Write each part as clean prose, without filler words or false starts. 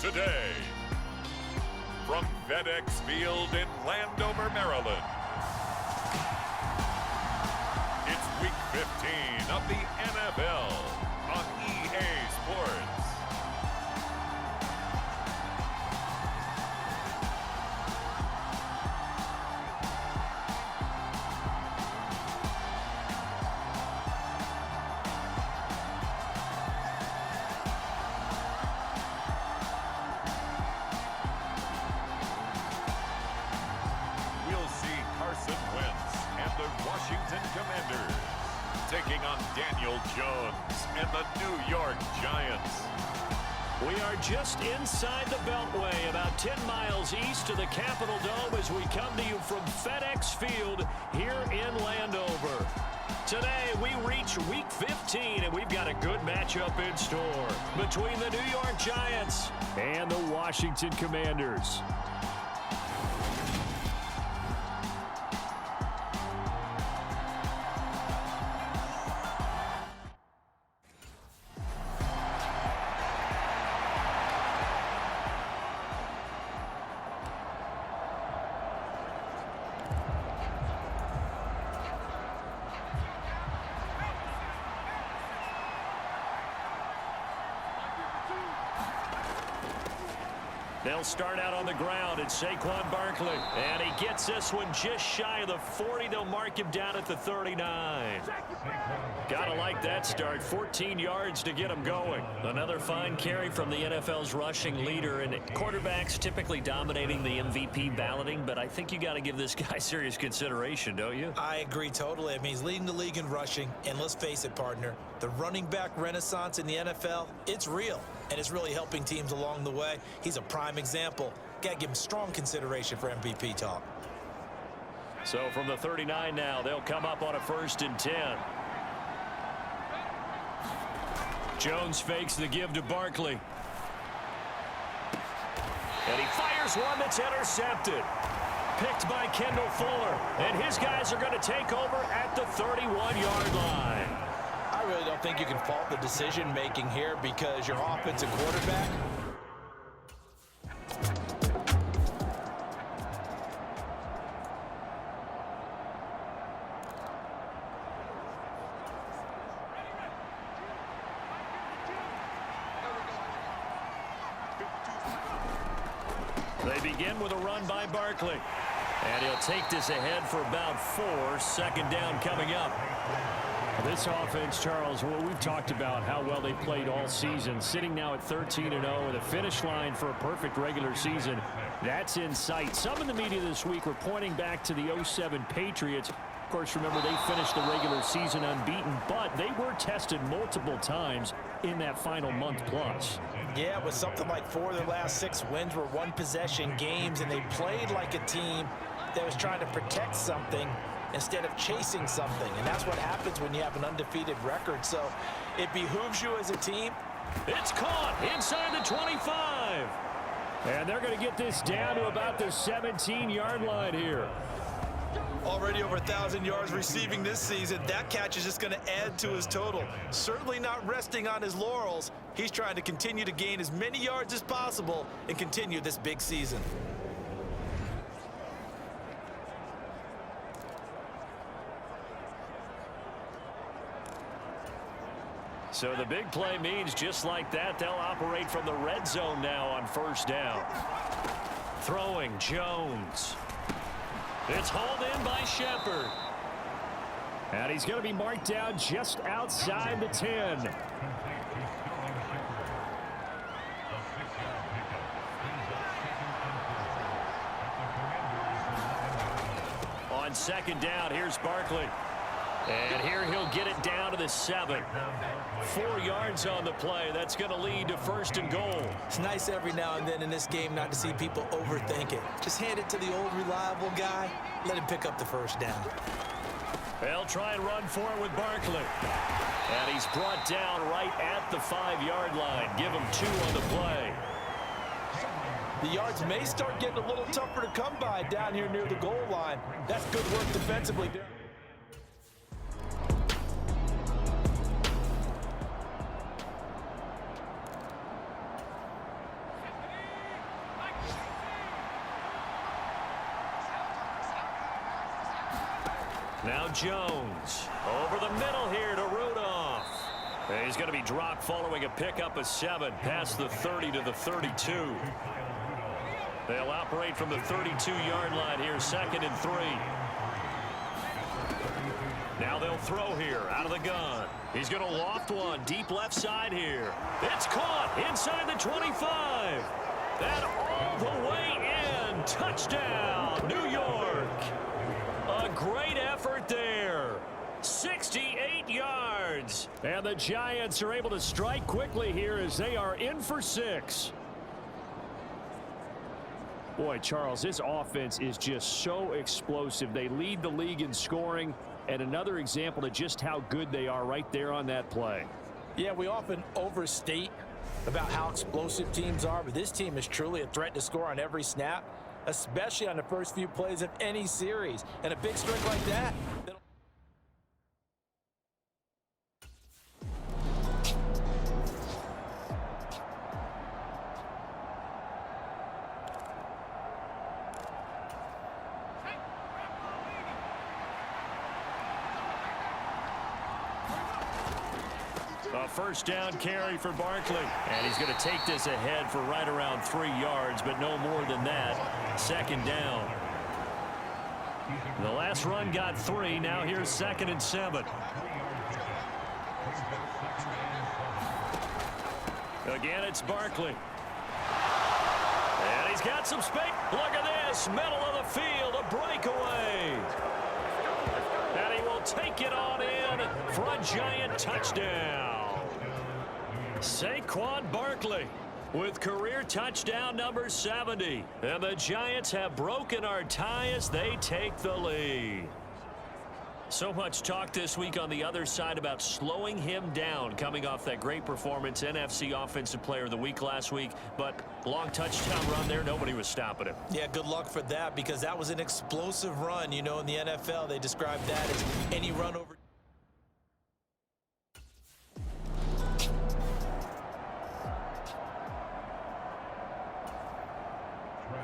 today. From FedEx Field in Landover, Maryland, it's Week 15 of the NFL on EA Sports. Washington Commanders taking on Daniel Jones and the New York Giants. We are just inside the Beltway, about 10 miles east of the Capitol Dome as we come to you from FedEx Field here in Landover. Today we reach Week 15 and we've got a good matchup in store between the New York Giants and the Washington Commanders. They'll start out on the ground. It's Saquon Barkley. And he gets this one just shy of the 40. They'll mark him down at the 39. Gotta like that start. 14 yards to get him going. Another fine carry from the NFL's rushing leader. And quarterbacks typically dominating the MVP balloting, but I think you got to give this guy serious consideration, don't you? I agree totally. I mean, he's leading the league in rushing. And let's face it, partner, the running back renaissance in the NFL, it's real. And it's really helping teams along the way. He's a prime example. Got to give him strong consideration for MVP talk. So from the 39 now, they'll come up on a 1st and 10. Jones fakes the give to Barkley. And he fires one that's intercepted. Picked by Kendall Fuller. And his guys are going to take over at the 31-yard line. I really don't think you can fault the decision-making here because your offensive quarterback. They begin with a run by Barkley. And he'll take this ahead for about 4. 2nd down coming up. This offense, Charles, well, we've talked about how well they played all season. Sitting now at 13-0 with a finish line for a perfect regular season. That's in sight. Some in the media this week were pointing back to the 07 Patriots. Of course, remember, they finished the regular season unbeaten, but they were tested multiple times in that final month plus. Yeah, it was something like 4 of their last 6 wins were one-possession games, and they played like a team that was trying to protect something instead of chasing something. And that's what happens when you have an undefeated record. So it behooves you as a team. It's caught inside the 25. And they're going to get this down to about the 17-yard line here. Already over 1,000 yards receiving this season. That catch is just going to add to his total. Certainly not resting on his laurels. He's trying to continue to gain as many yards as possible and continue this big season. So the big play means just like that, they'll operate from the red zone now on 1st down. Throwing Jones. It's hauled in by Shepard. And he's going to be marked down just outside the 10. On 2nd down, here's Barkley. And here he'll get it down to the 7. 4 yards on the play. That's going to lead to 1st and goal. It's nice every now and then in this game not to see people overthink it. Just hand it to the old reliable guy. Let him pick up the 1st down. They'll try and run for it with Barkley. And he's brought down right at the 5-yard line. Give him 2 on the play. The yards may start getting a little tougher to come by down here near the goal line. That's good work defensively. Now Jones over the middle here to Rudolph. He's going to be dropped following a pickup of 7 past the 30 to the 32. They'll operate from the 32-yard line here, 2nd and 3. Now they'll throw here out of the gun. He's going to loft one deep left side here. It's caught inside the 25. And all the way in. Touchdown, New York. A great effort there. 68 yards. And the Giants are able to strike quickly here as they are in for 6. Boy, Charles, this offense is just so explosive. They lead the league in scoring, and another example of just how good they are right there on that play. Yeah, we often overstate about how explosive teams are, but this team is truly a threat to score on every snap, especially on the first few plays of any series. And a big strike like that. A first down carry for Barkley. And he's going to take this ahead for right around 3 yards, but no more than that. 2nd down. The last run got 3. Now here's 2nd and 7. Again, it's Barkley. And he's got some space. Look at this. Middle of the field. A breakaway. And he will take it on in for a Giant touchdown. Saquon Barkley with career touchdown number 70. And the Giants have broken our tie as they take the lead. So much talk this week on the other side about slowing him down coming off that great performance. NFC Offensive Player of the Week last week. But long touchdown run there. Nobody was stopping him. Yeah, good luck for that because that was an explosive run. You know, in the NFL, they describe that as any run over.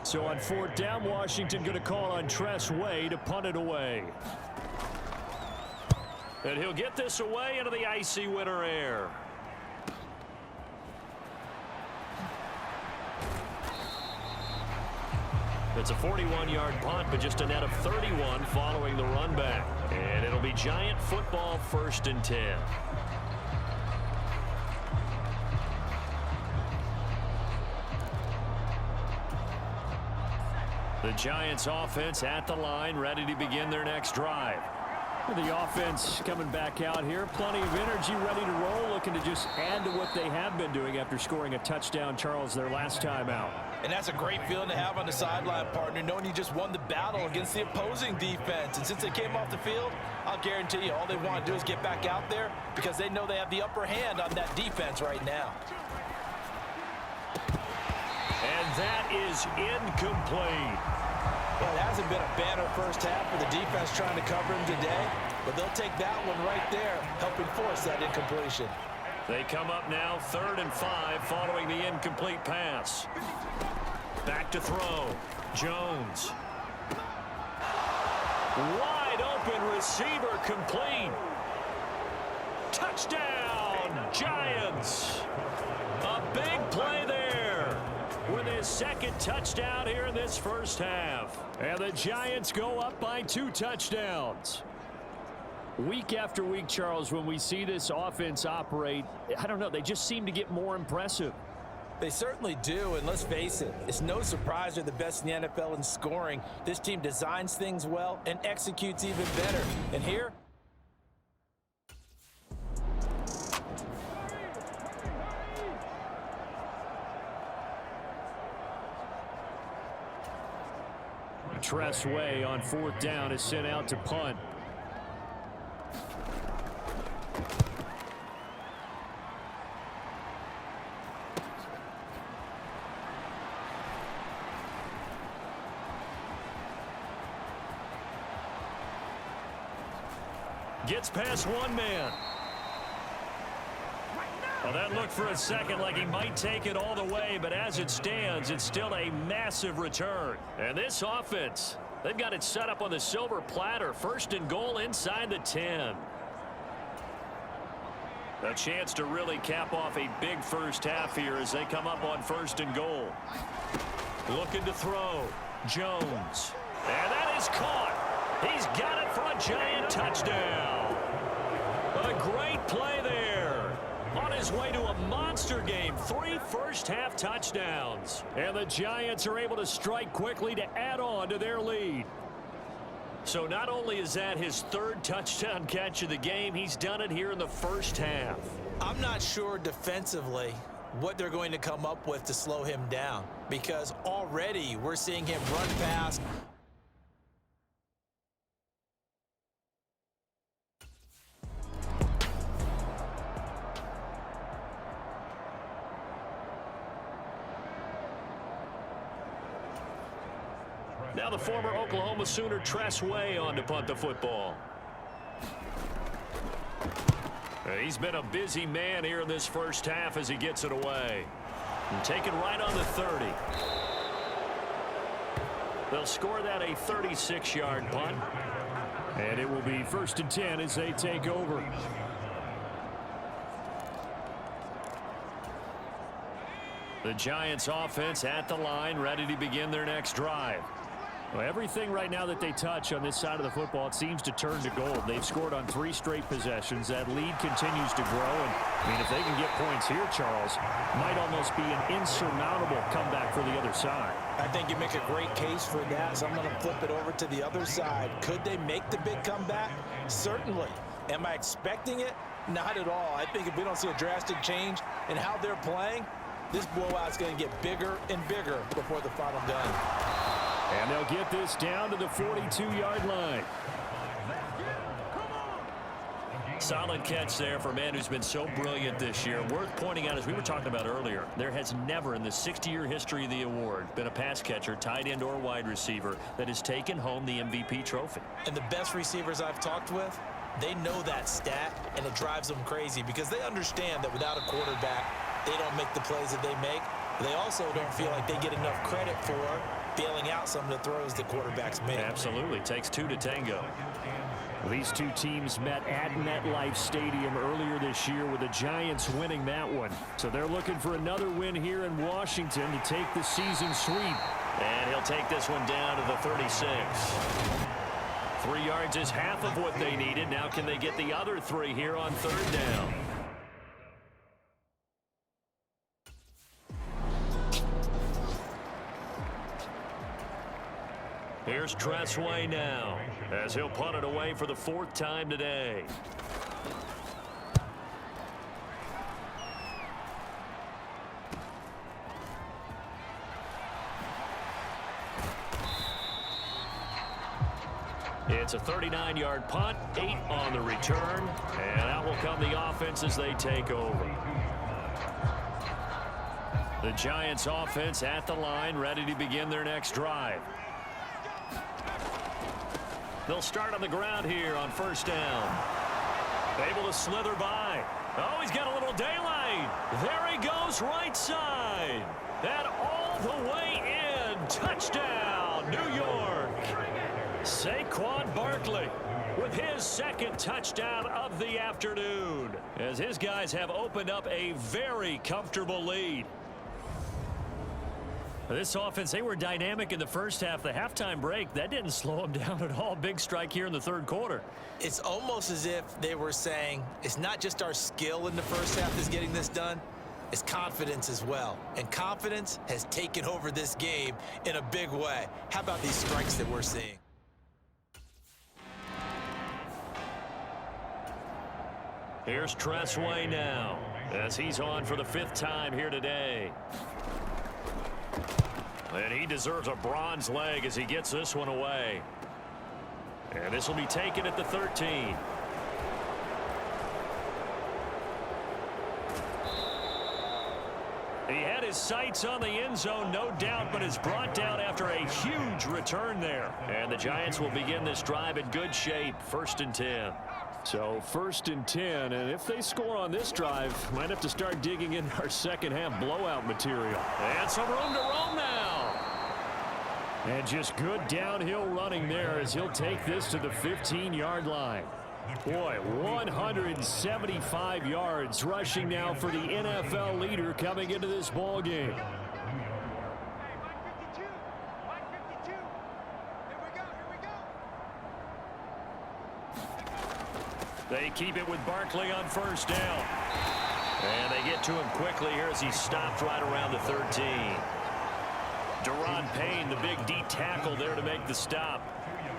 So on 4th down, Washington going to call on Tress Way to punt it away. And he'll get this away into the icy winter air. It's a 41-yard punt, but just a net of 31 following the run back. And it'll be Giant football 1st and 10. The Giants offense at the line, ready to begin their next drive. The offense coming back out here. Plenty of energy, ready to roll, looking to just add to what they have been doing after scoring a touchdown, Charles, their last time out. And that's a great feeling to have on the sideline, partner, knowing you just won the battle against the opposing defense. And since they came off the field, I'll guarantee you all they want to do is get back out there because they know they have the upper hand on that defense right now. And that is incomplete. Well, it hasn't been a banner first half for the defense trying to cover him today, but they'll take that one right there, helping force that incompletion. They come up now 3rd and 5 following the incomplete pass. Back to throw. Jones. Wide open receiver complete. Touchdown, Giants. A big play there with his 2nd touchdown here in this first half. And the Giants go up by 2 touchdowns. Week after week, Charles, when we see this offense operate, I don't know, they just seem to get more impressive. They certainly do, and let's face it, it's no surprise they're the best in the NFL in scoring. This team designs things well and executes even better. And here, Tress Way on 4th down is sent out to punt. Gets past one man. Well, that looked for a second like he might take it all the way, but as it stands, it's still a massive return. And this offense, They've got it set up on the silver platter. 1st and goal inside the 10. A chance to really cap off a big first half here as they come up on 1st and goal. Looking to throw. Jones. And that is caught. He's got it for a giant touchdown. A great play there. On his way to a monster game. 3 first-half touchdowns. And the Giants are able to strike quickly to add on to their lead. So not only is that his 3rd touchdown catch of the game, he's done it here in the first half. I'm not sure defensively what they're going to come up with to slow him down, because already we're seeing him run past. Now the former Oklahoma Sooner Tress Way on to punt the football. He's been a busy man here in this first half as he gets it away. And taken right on the 30. They'll score that a 36-yard punt. And it will be 1st and 10 as they take over. The Giants offense at the line, ready to begin their next drive. Well, everything right now that they touch on this side of the football, it seems to turn to gold. They've scored on 3 straight possessions. That lead continues to grow. And, I mean, if they can get points here, Charles, might almost be an insurmountable comeback for the other side. I think you make a great case for that, so I'm going to flip it over to the other side. Could they make the big comeback? Certainly. Am I expecting it? Not at all. I think if we don't see a drastic change in how they're playing, this blowout's going to get bigger and bigger before the final gun. And they'll get this down to the 42-yard line. Solid catch there for a man who's been so brilliant this year. Worth pointing out, as we were talking about earlier, there has never in the 60-year history of the award been a pass catcher, tight end, or wide receiver that has taken home the MVP trophy. And the best receivers I've talked with, they know that stat, and it drives them crazy because they understand that without a quarterback, they don't make the plays that they make. They also don't feel like they get enough credit for bailing out some of the throws the quarterbacks make. Absolutely. Takes 2 to tango. These two teams met at MetLife Stadium earlier this year with the Giants winning that one. So they're looking for another win here in Washington to take the season sweep. And he'll take this one down to the 36. 3 yards is half of what they needed. Now can they get the other 3 here on 3rd down? Here's Tress Way now as he'll punt it away for the 4th time today. It's a 39-yard punt, 8 on the return, and out will come the offense as they take over. The Giants offense at the line, ready to begin their next drive. They'll start on the ground here on 1st down. Able to slither by. Oh, he's got a little daylight. There he goes, right side. And all the way in. Touchdown, New York. Saquon Barkley with his 2nd touchdown of the afternoon, as his guys have opened up a very comfortable lead. This offense, they were dynamic in the first half. The halftime break, that didn't slow them down at all. Big strike here in the 3rd quarter. It's almost as if they were saying, it's not just our skill in the first half that's getting this done, it's confidence as well. And confidence has taken over this game in a big way. How about these strikes that we're seeing? Here's Tress Way now as he's on for the 5th time here today. And he deserves a bronze leg as he gets this one away. And this will be taken at the 13. He had his sights on the end zone, no doubt, but is brought down after a huge return there. And the Giants will begin this drive in good shape, 1st and 10. So 1st and 10, and if they score on this drive, might have to start digging in our second half blowout material. And some room to roam now. And just good downhill running there as he'll take this to the 15-yard line. Boy, 175 yards rushing now for the NFL leader coming into this ball game. They keep it with Barkley on first down. And they get to him quickly here as he stopped right around the 13. Deron Payne, the big D tackle there to make the stop.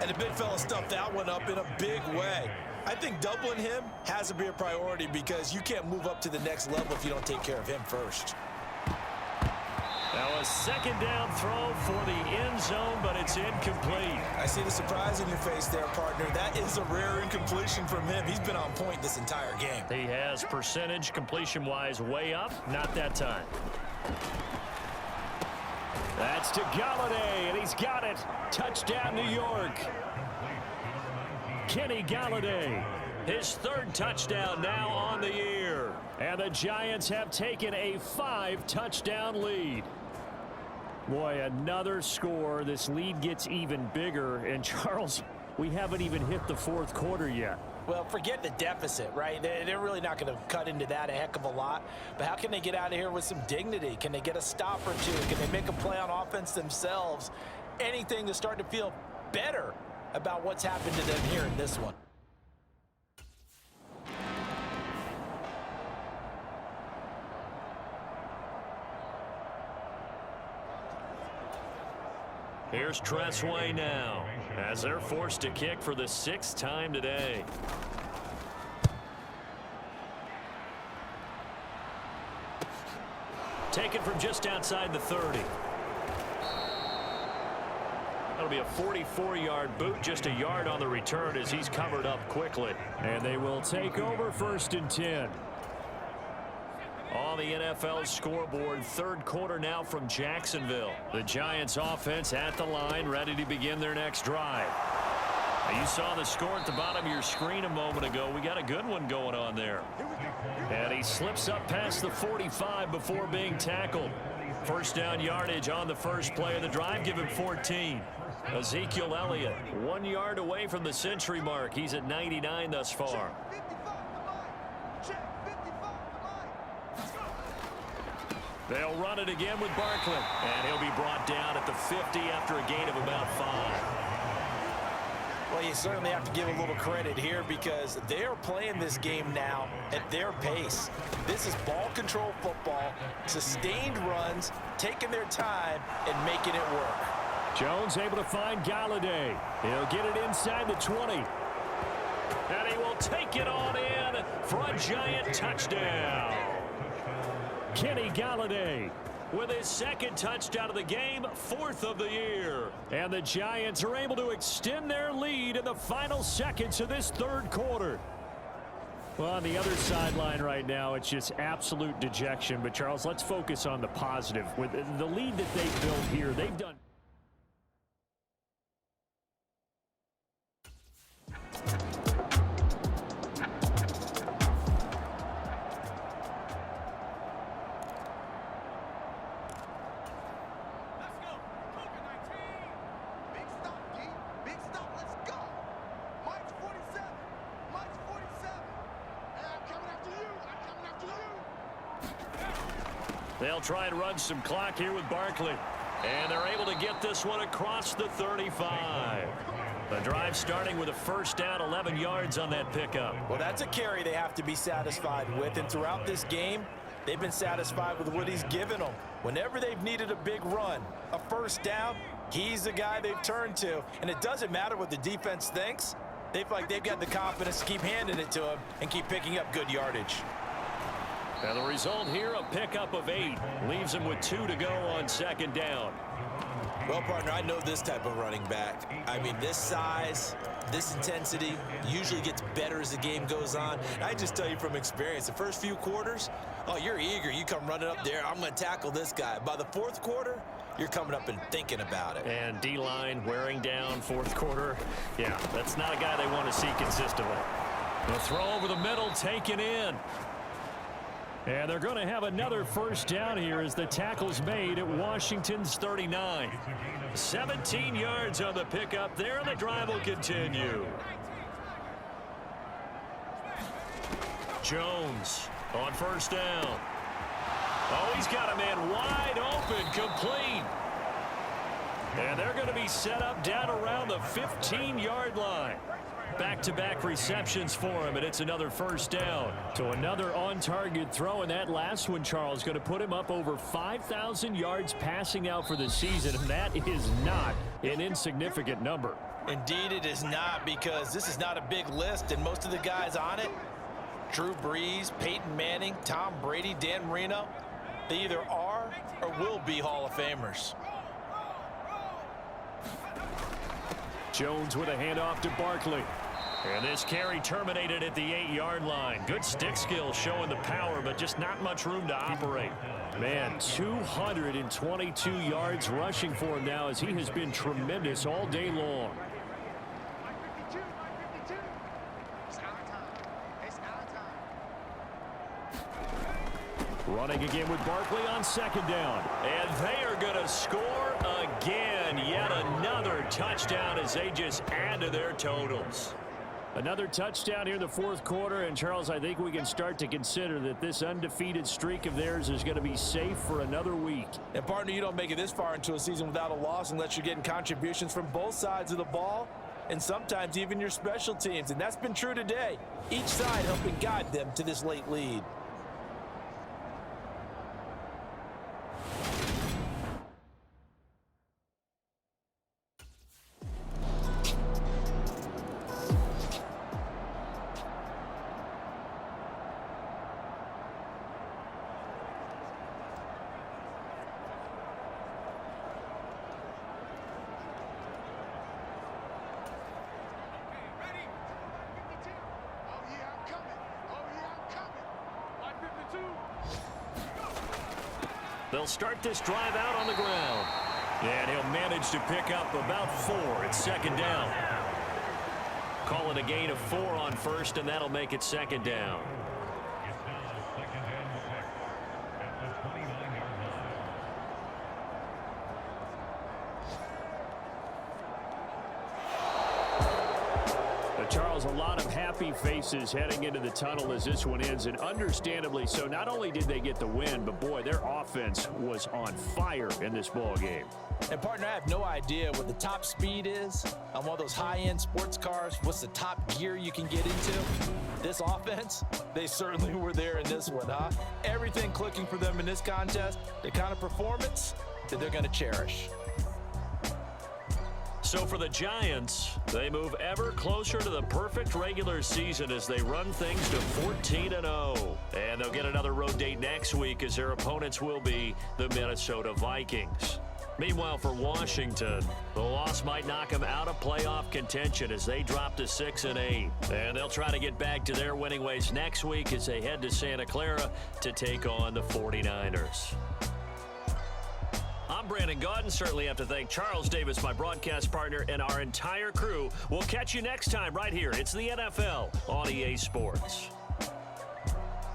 And the big fella stuffed that one up in a big way. I think doubling him has to be a priority because you can't move up to the next level if you don't take care of him first. Now a second down throw for the end zone, but it's incomplete. I see the surprise in your face there, partner. That is a rare incompletion from him. He's been on point this entire game. He has percentage completion-wise way up. Not that time. That's to Galladay, and he's got it. Touchdown, New York. Kenny Galladay, his third touchdown now on the year. And the Giants have taken a 5-touchdown lead. Boy, another score. This lead gets even bigger. And, Charles, we haven't even hit the fourth quarter yet. Well, forget the deficit, right? They're really not going to cut into that a heck of a lot. But how can they get out of here with some dignity? Can they get a stop or two? Can they make a play on offense themselves? Anything to start to feel better about what's happened to them here in this one. Here's Tressway now as they're forced to kick for the 6th time today. Taken from just outside the 30. That'll be a 44-yard boot, just a yard on the return as he's covered up quickly. And they will take over 1st and 10. On the NFL scoreboard, third quarter now from Jacksonville. The Giants offense at the line, ready to begin their next drive. Now, you saw the score at the bottom of your screen a moment ago. We got a good one going on there. And he slips up past the 45 before being tackled. First down yardage on the first play of the drive. Give him 14. Ezekiel Elliott, 1 yard away from the century mark. He's at 99 thus far. They'll run it again with Barkley. And he'll be brought down at the 50 after a gain of about 5. Well, you certainly have to give a little credit here because they're playing this game now at their pace. This is ball control football, sustained runs, taking their time and making it work. Jones able to find Galladay. He'll get it inside the 20. And he will take it on in for a Giant touchdown. Kenny Galladay with his 2nd touchdown of the game, 4th of the year. And the Giants are able to extend their lead in the final seconds of this third quarter. Well, on the other sideline right now, it's just absolute dejection. But, Charles, let's focus on the positive. With the lead that they've built here, they've done. They'll try and run some clock here with Barkley. And they're able to get this one across the 35. The drive starting with a first down, 11 yards on that pickup. Well, that's a carry they have to be satisfied with. And throughout this game, they've been satisfied with what he's given them. Whenever they've needed a big run, a first down, he's the guy they've turned to. And it doesn't matter what the defense thinks. They feel like they've got the confidence to keep handing it to him and keep picking up good yardage. And the result here, a pickup of 8. Leaves him with 2 to go on 2nd down. Well, partner, I know this type of running back. I mean, this size, this intensity usually gets better as the game goes on. And I just tell you from experience, the first few quarters, oh, you're eager. You come running up there, I'm going to tackle this guy. By the 4th quarter, you're coming up and thinking about it. And D-line wearing down 4th quarter. Yeah, that's not a guy they want to see consistently. The throw over the middle taken in. And they're going to have another first down here as the tackle's made at Washington's 39. 17 yards on the pickup there, and the drive will continue. Jones on first down. Oh, he's got a man wide open, complete. And they're going to be set up down around the 15-yard line. Back-to-back receptions for him, and it's another first down. So another on-target throw, and that last one, Charles, going to put him up over 5,000 yards passing out for the season, and that is not an insignificant number. Indeed it is not, because this is not a big list, and most of the guys on it, Drew Brees, Peyton Manning, Tom Brady, Dan Marino, they either are or will be Hall of Famers. Jones with a handoff to Barkley. And this carry terminated at the 8-yard line. Good stick skill showing the power, but just not much room to operate. Man, 222 yards rushing for him now as he has been tremendous all day long. Running again with Barkley on second down. And they are going to score again. Yet another touchdown as they just add to their totals. Another touchdown here in the fourth quarter. And, Charles, I think we can start to consider that this undefeated streak of theirs is going to be safe for another week. And, partner, you don't make it this far into a season without a loss unless you're getting contributions from both sides of the ball and sometimes even your special teams. And that's been true today. Each side helping guide them to this late lead. They'll start this drive out on the ground. And he'll manage to pick up about 4 at second down. Call it a gain of 4 on first, and that'll make it second down. Charles, a lot of happy faces heading into the tunnel as this one ends, and understandably so. Not only did they get the win, but boy, their offense was on fire in this ball game. And, partner, I have no idea what the top speed is on one of those high-end sports cars. What's the top gear you can get into? This offense, they certainly were there in this one, huh? Everything clicking for them in this contest, the kind of performance that they're going to cherish. So for the Giants, they move ever closer to the perfect regular season as they run things to 14-0. And they'll get another road date next week as their opponents will be the Minnesota Vikings. Meanwhile, for Washington, the loss might knock them out of playoff contention as they drop to 6-8. And they'll try to get back to their winning ways next week as they head to Santa Clara to take on the 49ers. I'm Brandon Gaudin. Certainly have to thank Charles Davis, my broadcast partner, and our entire crew. We'll catch you next time right here. It's the NFL on EA Sports.